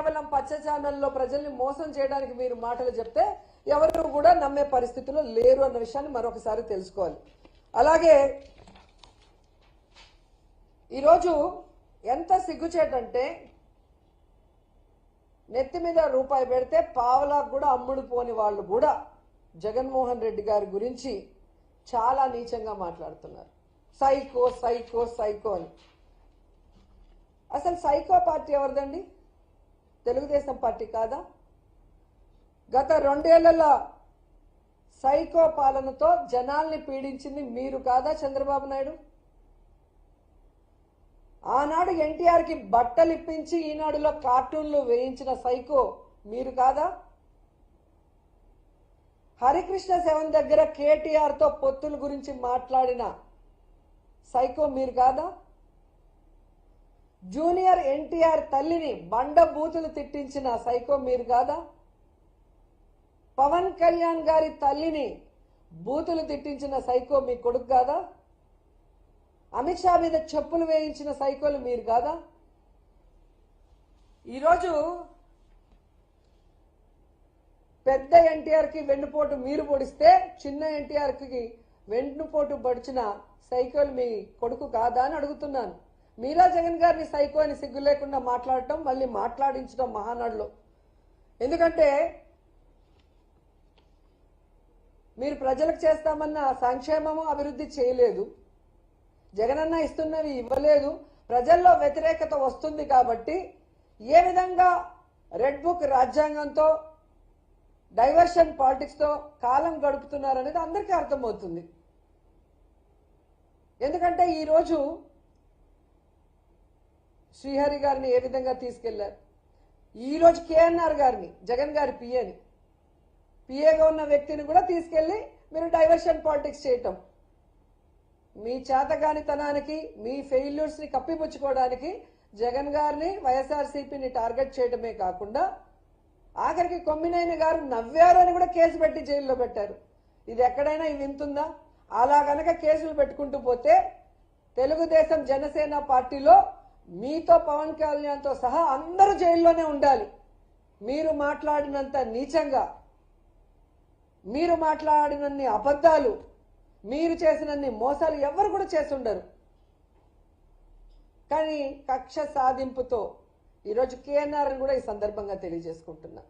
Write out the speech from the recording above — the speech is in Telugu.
కేవలం పచ్చ ఛానల్లో ప్రజల్ని మోసం చేయడానికి మీరు మాటలు చెప్తే ఎవరు కూడా నమ్మే పరిస్థితిలో లేరు అన్న విషయాన్ని మరొకసారి తెలుసుకోవాలి. అలాగే ఈరోజు ఎంత సిగ్గుచేటంటే నెత్తి మీద రూపాయి పెడితే పావలాకు కూడా అమ్ముడు పోని వాళ్ళు కూడా జగన్మోహన్ రెడ్డి గారి గురించి చాలా నీచంగా మాట్లాడుతున్నారు. సైకో సైకో సైకో అని. అసలు సైకో పార్టీ ఎవరిదండి? తెలుగుదేశం పార్టీ కాదా? గత 2 ఏళ్లలో సైకో పాలనతో జనాల్ని పీడించింది మీరు కాదా చంద్రబాబు నాయుడు? ఆనాడు ఎన్టీఆర్కి బట్టలు ఇప్పించి ఈనాడులో కార్టూన్లు వేయించిన సైకో మీరు కాదా? హరికృష్ణ సెవెన్ దగ్గర కేటీఆర్తో పొత్తుల గురించి మాట్లాడిన సైకో మీరు కాదా? జూనియర్ ఎన్టీఆర్ తల్లిని బండ బూతులు తిట్టించిన సైకో మీరు కాదా? పవన్ కళ్యాణ్ గారి తల్లిని బూతులు తిట్టించిన సైకో మీ కొడుకు కాదా? అమిత్ షా మీద చెప్పులు వేయించిన సైకోలు మీరు కాదా? ఈరోజు పెద్ద ఎన్టీఆర్కి వెన్నుపోటు మీరు పొడిస్తే చిన్న ఎన్టీఆర్కి వెన్నుపోటు పడిచిన సైకోలు మీ కొడుకు కాదా అని అడుగుతున్నాను. మీరా జగన్ గారిని సైకో అని సిగ్గు లేకుండా మాట్లాడటం, మళ్ళీ మాట్లాడించడం మహానాడులో. ఎందుకంటే మీరు ప్రజలకు చేస్తామన్న సంక్షేమము అభివృద్ధి చేయలేదు, జగనన్న ఇస్తున్నవి ఇవ్వలేదు, ప్రజల్లో వ్యతిరేకత వస్తుంది కాబట్టి ఏ విధంగా రెడ్ బుక్ రాజ్యాంగంతో డైవర్షన్ పాలిటిక్స్తో కాలం గడుపుతున్నారనేది అందరికీ అర్థమవుతుంది. ఎందుకంటే ఈరోజు శ్రీహరి గారిని ఏ విధంగా తీసుకెళ్లారు, ఈరోజు కేఎన్ఆర్ గారిని జగన్ గారి పిఏగా ఉన్న వ్యక్తిని కూడా తీసుకెళ్లి మీరు డైవర్షన్ పాలిటిక్స్ చేయటం, మీ చేతగానితనానికి మీ ఫెయిల్యూర్స్ ని కప్పిపుచ్చుకోవడానికి జగన్ గారిని వైఎస్ఆర్సీపీని టార్గెట్ చేయడమే కాకుండా ఆఖరికి కొమ్మినేని గారు నవ్వారు అని కూడా కేసు పెట్టి జైల్లో పెట్టారు. ఇది ఎక్కడైనా ఇది వింటుందా? అలా గనక కేసులు పెట్టుకుంటూ పోతే తెలుగుదేశం జనసేన పార్టీలో మీతో పవన్ కళ్యాణ్తో సహా అందరూ జైల్లోనే ఉండాలి. మీరు మాట్లాడినంత నీచంగా, మీరు మాట్లాడినన్ని అబద్ధాలు, మీరు చేసినన్ని మోసాలు ఎవరు కూడా చేసి ఉండరు. కానీ కక్ష సాధింపుతో ఈరోజు కేఎన్ఆర్ కూడా ఈ సందర్భంగా తెలియజేసుకుంటున్నా.